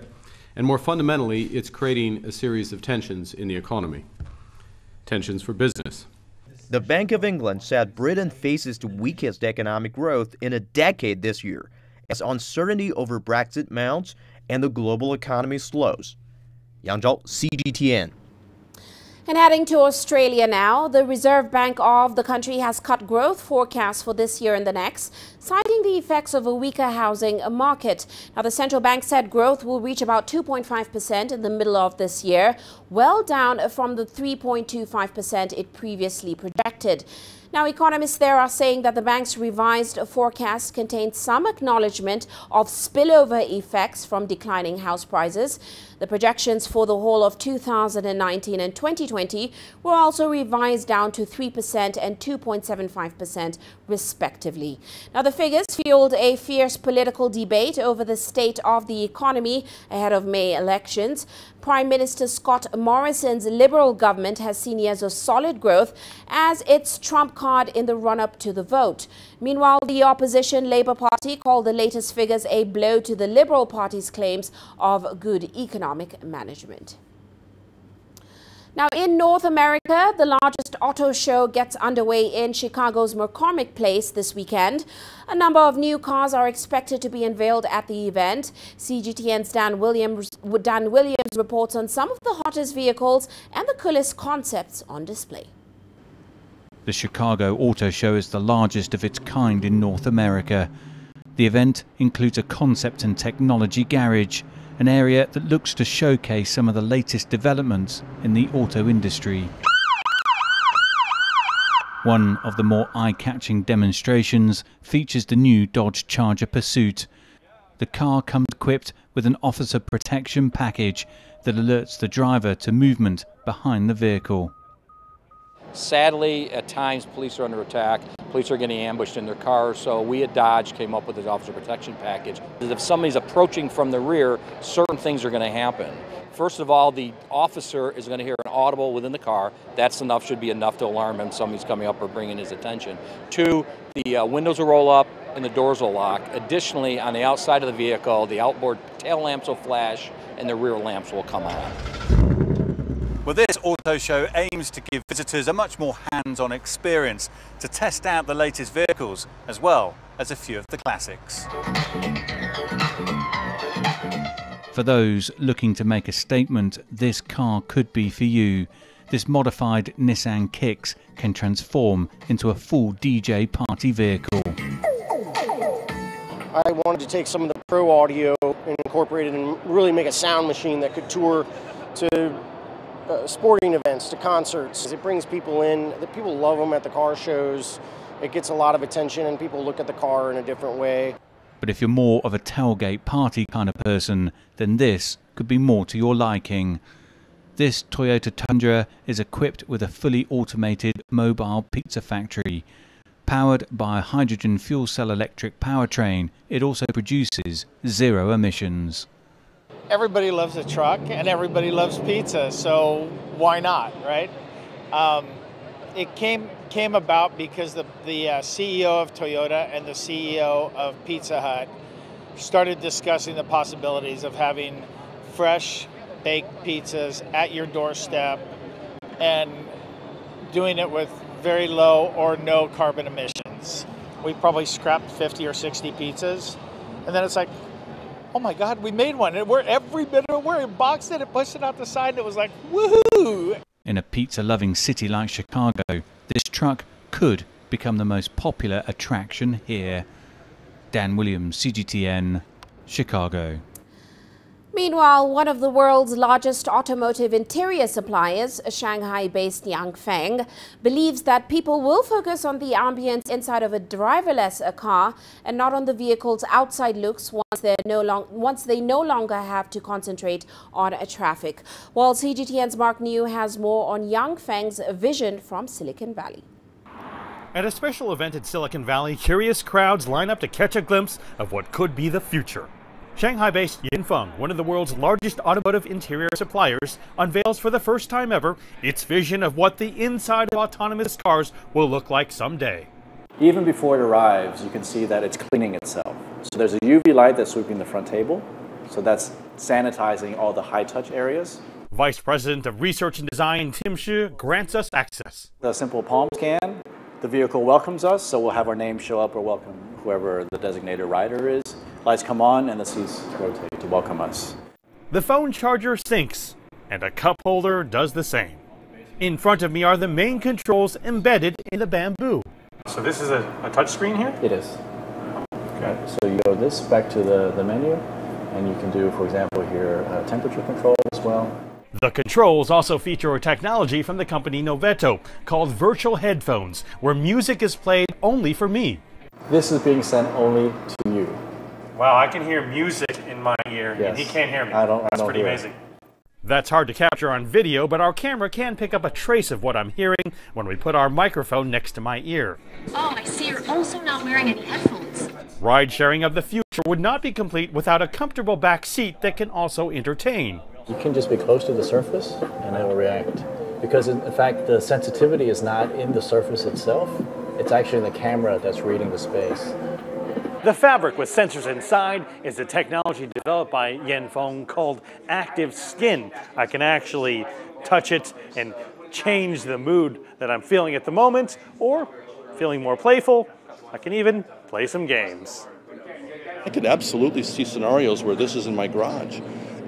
And more fundamentally, it's creating a series of tensions in the economy. Tensions for business. The Bank of England said Britain faces the weakest economic growth in a decade this year, as uncertainty over Brexit mounts and the global economy slows. Yang Zhao, CGTN. And heading to Australia now, the Reserve Bank of the country has cut growth forecasts for this year and the next, citing the effects of a weaker housing market. Now, the central bank said growth will reach about 2.5% in the middle of this year, well down from the 3.25% it previously projected. Now, economists there are saying that the bank's revised forecast contains some acknowledgement of spillover effects from declining house prices. The projections for the whole of 2019 and 2020 were also revised down to 3% and 2.75% respectively. Now, the figures fueled a fierce political debate over the state of the economy ahead of May elections. Prime Minister Scott Morrison's Liberal government has seen years of solid growth as its trump card in the run-up to the vote. Meanwhile, the opposition Labour Party called the latest figures a blow to the Liberal Party's claims of good economic management. Now, in North America, the largest auto show gets underway in Chicago's McCormick Place this weekend. A number of new cars are expected to be unveiled at the event. CGTN's Dan Williams reports on some of the hottest vehicles and the coolest concepts on display. The Chicago Auto Show is the largest of its kind in North America. The event includes a concept and technology garage, an area that looks to showcase some of the latest developments in the auto industry. One of the more eye-catching demonstrations features the new Dodge Charger Pursuit. The car comes equipped with an officer protection package that alerts the driver to movement behind the vehicle. Sadly, at times police are under attack. Police are getting ambushed in their cars, so we at Dodge came up with this officer protection package. If somebody's approaching from the rear, certain things are going to happen. First of all, the officer is going to hear an audible within the car. That's enough, should be enough to alarm him somebody's coming up or bringing his attention. Two, the windows will roll up and the doors will lock. Additionally, on the outside of the vehicle, the outboard tail lamps will flash and the rear lamps will come on. Well, this auto show aims to give visitors a much more hands-on experience to test out the latest vehicles as well as a few of the classics. For those looking to make a statement, this car could be for you. This modified Nissan Kicks can transform into a full DJ party vehicle. I wanted to take some of the pro audio and incorporate it and really make a sound machine that could tour to sporting events, to concerts. It brings people in. The people love them at the car shows. It gets a lot of attention and people look at the car in a different way. But if you're more of a tailgate party kind of person, then this could be more to your liking. This Toyota Tundra is equipped with a fully automated mobile pizza factory. Powered by a hydrogen fuel cell electric powertrain, it also produces zero emissions. Everybody loves a truck and everybody loves pizza, so why not, right? It came about because the CEO of Toyota and the CEO of Pizza Hut started discussing the possibilities of having fresh baked pizzas at your doorstep and doing it with very low or no carbon emissions. We probably scrapped 50 or 60 pizzas, and then it's like, oh my God, we made one. And we're every bit of it. We boxed it and pushed it out the side, and it was like, woohoo! In a pizza-loving city like Chicago, this truck could become the most popular attraction here. Dan Williams, CGTN, Chicago. Meanwhile, one of the world's largest automotive interior suppliers, Shanghai-based Yangfeng, believes that people will focus on the ambience inside of a driverless car and not on the vehicle's outside looks once they no longer have to concentrate on traffic. While CGTN's Mark New has more on Yangfeng's vision from Silicon Valley. At a special event in Silicon Valley, curious crowds line up to catch a glimpse of what could be the future. Shanghai-based Yangfeng, one of the world's largest automotive interior suppliers, unveils for the first time ever its vision of what the inside of autonomous cars will look like someday. Even before it arrives, you can see that it's cleaning itself. So there's a UV light that's sweeping the front table. So that's sanitizing all the high-touch areas. Vice President of Research and Design Tim Shi grants us access. The simple palm scan, the vehicle welcomes us, so we'll have our name show up or welcome whoever the designated rider is. Lights come on and the seats rotate to welcome us. The phone charger syncs, and a cup holder does the same. In front of me are the main controls embedded in the bamboo. So this is a touch screen here? It is. Okay. So you go this back to the menu, and you can do, for example, here temperature control as well. The controls also feature a technology from the company Noveto called virtual headphones, where music is played only for me. This is being sent only to you. Wow, I can hear music in my ear, yes. And he can't hear me. That's pretty amazing. That's hard to capture on video, but our camera can pick up a trace of what I'm hearing when we put our microphone next to my ear. Oh, I see you're also not wearing any headphones. Ride sharing of the future would not be complete without a comfortable back seat that can also entertain. You can just be close to the surface and it will react. Because in fact, the sensitivity is not in the surface itself. It's actually in the camera that's reading the space. The fabric with sensors inside is a technology developed by Yanfeng called Active Skin. I can actually touch it and change the mood that I'm feeling at the moment, or feeling more playful, I can even play some games. I could absolutely see scenarios where this is in my garage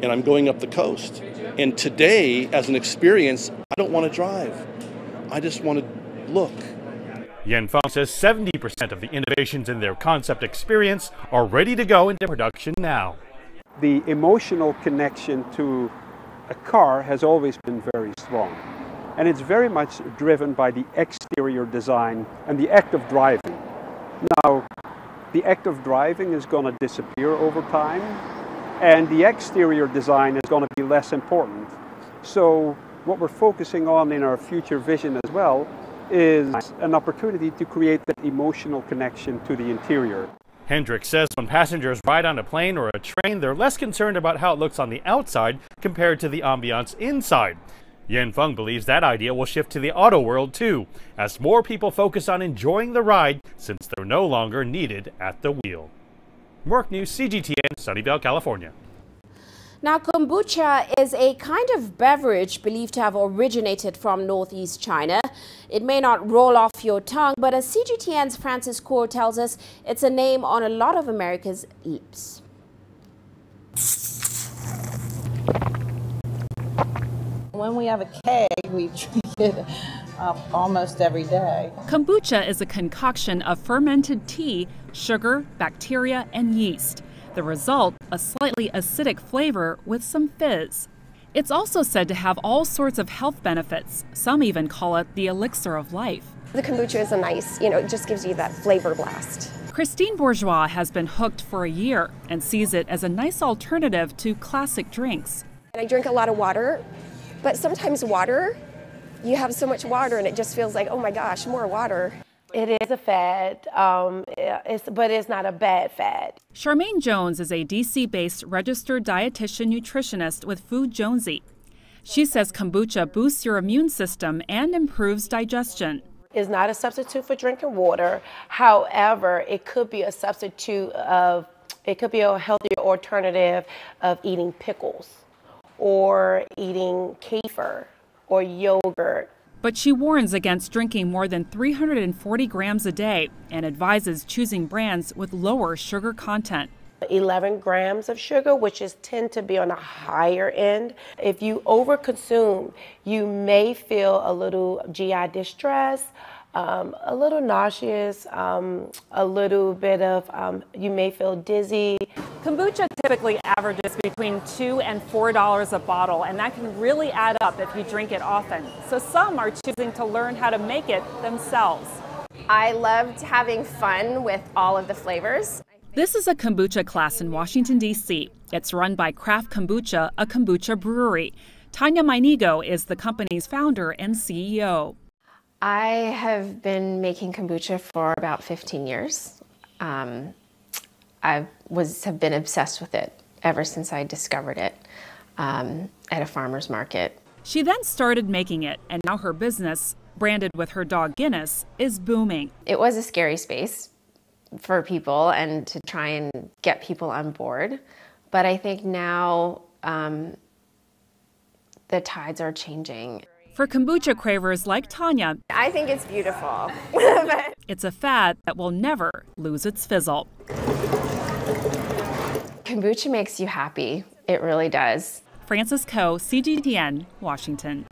and I'm going up the coast. And today, as an experience, I don't want to drive. I just want to look. Yanfeng says 70% of the innovations in their concept experience are ready to go into production now. The emotional connection to a car has always been very strong. And it's very much driven by the exterior design and the act of driving. Now, the act of driving is going to disappear over time, and the exterior design is going to be less important. So what we're focusing on in our future vision as well is an opportunity to create that emotional connection to the interior. Hendricks says when passengers ride on a plane or a train, they're less concerned about how it looks on the outside compared to the ambiance inside. Yanfeng believes that idea will shift to the auto world too, as more people focus on enjoying the ride since they're no longer needed at the wheel. Work News, CGTN, Sunnyvale, California. Now, kombucha is a kind of beverage believed to have originated from northeast China. It may not roll off your tongue, but as CGTN's Francis Kaur tells us, it's a name on a lot of America's lips. When we have a keg, we drink it almost every day. Kombucha is a concoction of fermented tea, sugar, bacteria, and yeast. The result, a slightly acidic flavor with some fizz. It's also said to have all sorts of health benefits. Some even call it the elixir of life. The kombucha is a nice, it just gives you that flavor blast. Christine Bourgeois has been hooked for a year and sees it as a nice alternative to classic drinks. And I drink a lot of water, but sometimes water, you have so much water and it just feels like, oh my gosh, more water. It is a fad, but it's not a bad fad. Charmaine Jones is a DC-based registered dietitian nutritionist with Food Jonesy. She says kombucha boosts your immune system and improves digestion. It's not a substitute for drinking water. However, it could be a substitute of, it could be a healthier alternative of eating pickles or eating kefir or yogurt. But she warns against drinking more than 340 grams a day and advises choosing brands with lower sugar content. 11 grams of sugar, which tend to be on the higher end. If you overconsume, you may feel a little GI distress, a little nauseous, a little bit of, you may feel dizzy. Kombucha typically averages between $2 and $4 a bottle, and that can really add up if you drink it often. So some are choosing to learn how to make it themselves. I loved having fun with all of the flavors. This is a kombucha class in Washington, D.C. It's run by Craft Kombucha, a kombucha brewery. Tanya Meinigo is the company's founder and CEO. I have been making kombucha for about 15 years. I have been obsessed with it ever since I discovered it at a farmer's market. She then started making it, and now her business, branded with her dog Guinness, is booming. It was a scary space for people and to try and get people on board. But I think now the tides are changing. For kombucha cravers like Tanya, I think it's beautiful. it's a fad that will never lose its fizzle. Kombucha makes you happy. It really does. Frances Coe, CGTN, Washington.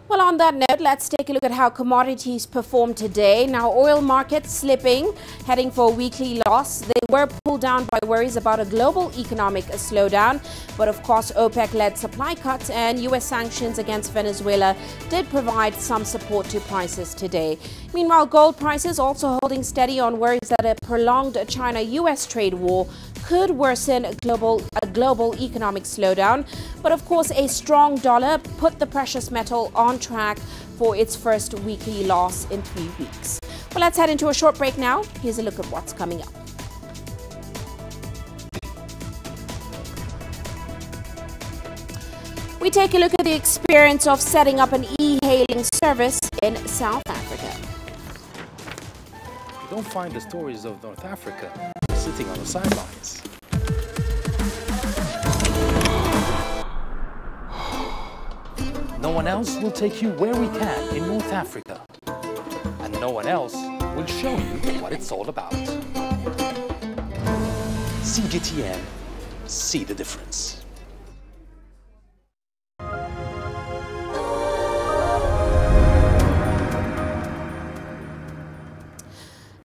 Well, on that note, let's take a look at how commodities performed today. Now, oil markets slipping, heading for a weekly loss. They were pulled down by worries about a global economic slowdown. But of course, OPEC-led supply cuts and U.S. sanctions against Venezuela did provide some support to prices today. Meanwhile, gold prices also holding steady on worries that a prolonged China-U.S. trade war could worsen a global economic slowdown. But of course, a strong dollar put the precious metal on track for its first weekly loss in 3 weeks. Well, let's head into a short break now. Here's a look at what's coming up. We take a look at the experience of setting up an e-hailing service in South Africa. You don't find the stories of North Africa sitting on the sidelines. No one else will take you where we can in North Africa. And no one else will show you what it's all about. CGTN, see the difference.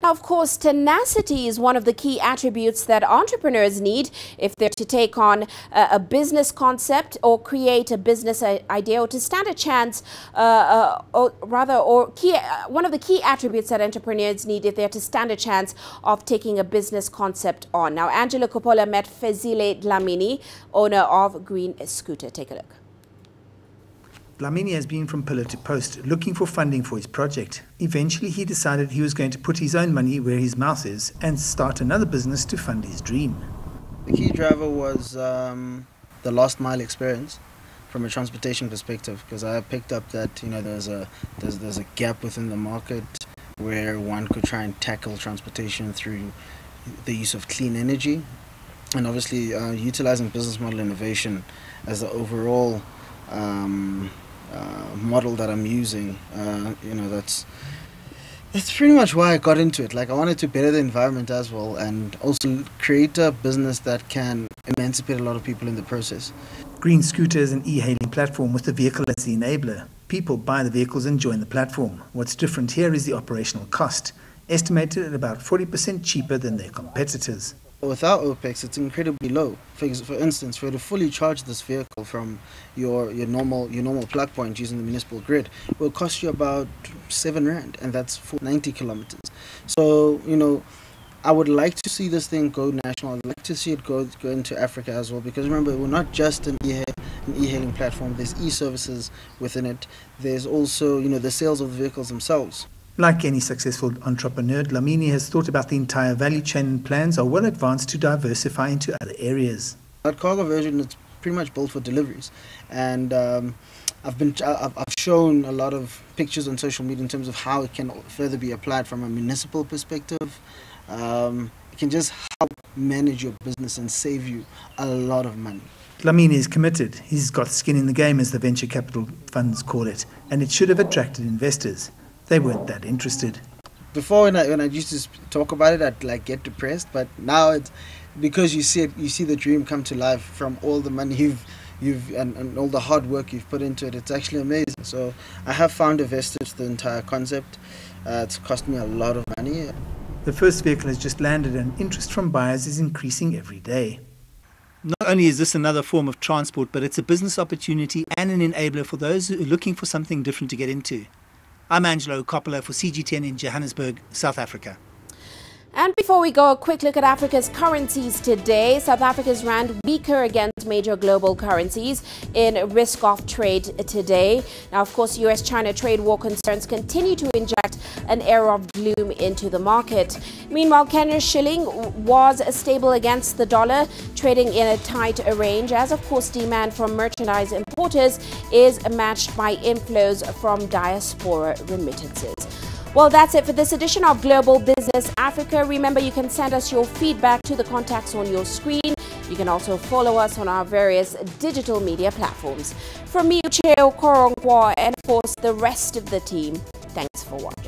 Now, of course, tenacity is one of the key attributes that entrepreneurs need if they're to take on a business concept or create a business idea or to stand a chance, one of the key attributes that entrepreneurs need if they're to stand a chance of taking a business concept on. Now, Angela Coppola met Fezile Dlamini, owner of Green Scooter. Take a look. Dlamini has been from pillar to post, looking for funding for his project. Eventually, he decided he was going to put his own money where his mouth is and start another business to fund his dream. The key driver was the last mile experience from a transportation perspective, because I picked up that there's a gap within the market where one could try and tackle transportation through the use of clean energy, and obviously utilizing business model innovation as the overall model that I'm using. That's pretty much why I got into it. Like, I wanted to better the environment as well, and also create a business that can emancipate a lot of people in the process. Green Scooter is an e-hailing platform with the vehicle as the enabler. People buy the vehicles and join the platform. What's different here is the operational cost, estimated at about 40% cheaper than their competitors. Without OPEX, it's incredibly low. For instance, for you to fully charge this vehicle from your normal plug point using the municipal grid, it will cost you about 7 Rand, and that's for 90 kilometers. So, I would like to see this thing go national. I'd like to see it go into Africa as well, because remember, we're not just an e-hailing platform. There's e-services within it. There's also, the sales of the vehicles themselves. Like any successful entrepreneur, Dlamini has thought about the entire value chain, and plans are well advanced to diversify into other areas. That cargo version is pretty much built for deliveries, and I've shown a lot of pictures on social media in terms of how it can further be applied from a municipal perspective. It can just help manage your business and save you a lot of money. Dlamini is committed. He's got skin in the game, as the venture capital funds call it, and it should have attracted investors. They weren't that interested. Before, when I used to talk about it, I'd get depressed. But now it's because you see the dream come to life from all the money and all the hard work you've put into it. It's actually amazing. So I have found investors to the entire concept. It's cost me a lot of money. The first vehicle has just landed, and interest from buyers is increasing every day. Not only is this another form of transport, but it's a business opportunity and an enabler for those who are looking for something different to get into. I'm Angelo Coppola for CGTN in Johannesburg, South Africa. And before we go, a quick look at Africa's currencies today. South Africa's rand weaker against major global currencies in risk-off trade today. Now, of course, US-China trade war concerns continue to inject an air of gloom into the market. Meanwhile, Kenya's shilling was stable against the dollar, trading in a tight range, as of course demand from merchandise importers is matched by inflows from diaspora remittances. Well, that's it for this edition of Global Business Africa. Remember, you can send us your feedback to the contacts on your screen. You can also follow us on our various digital media platforms. From me, Uche Okoronkwo, and of course the rest of the team, thanks for watching.